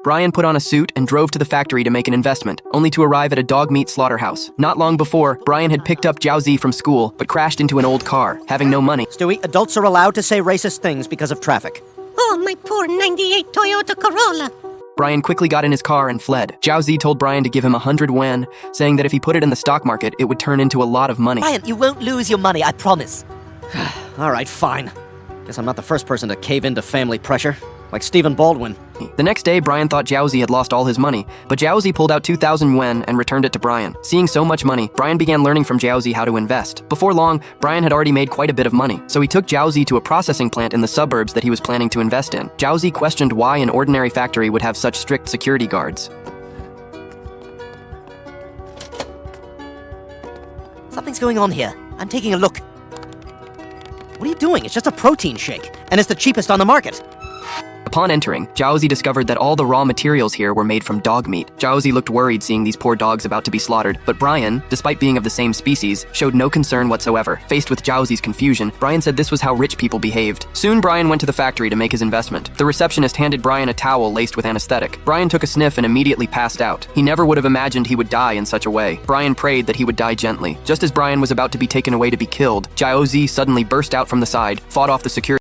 Brian put on a suit and drove to the factory to make an investment, only to arrive at a dog meat slaughterhouse. Not long before, Brian had picked up Jiaozi from school, but crashed into an old car, having no money. Stewie, adults are allowed to say racist things because of traffic. Oh, my poor 98 Toyota Corolla. Brian quickly got in his car and fled. Jiaozi told Brian to give him 100 yuan, saying that if he put it in the stock market, it would turn into a lot of money. Brian, you won't lose your money, I promise. All right, fine. Guess I'm not the first person to cave into family pressure, like Stephen Baldwin. The next day, Brian thought Jiaozi had lost all his money, but Jiaozi pulled out 2,000 yuan and returned it to Brian. Seeing so much money, Brian began learning from Jiaozi how to invest. Before long, Brian had already made quite a bit of money, so he took Jiaozi to a processing plant in the suburbs that he was planning to invest in. Jiaozi questioned why an ordinary factory would have such strict security guards. Something's going on here. I'm taking a look. What are you doing? It's just a protein shake, and it's the cheapest on the market. Upon entering, Jiaozi discovered that all the raw materials here were made from dog meat. Jiaozi looked worried seeing these poor dogs about to be slaughtered, but Brian, despite being of the same species, showed no concern whatsoever. Faced with Jiaozi's confusion, Brian said this was how rich people behaved. Soon, Brian went to the factory to make his investment. The receptionist handed Brian a towel laced with anesthetic. Brian took a sniff and immediately passed out. He never would have imagined he would die in such a way. Brian prayed that he would die gently. Just as Brian was about to be taken away to be killed, Jiaozi suddenly burst out from the side, fought off the security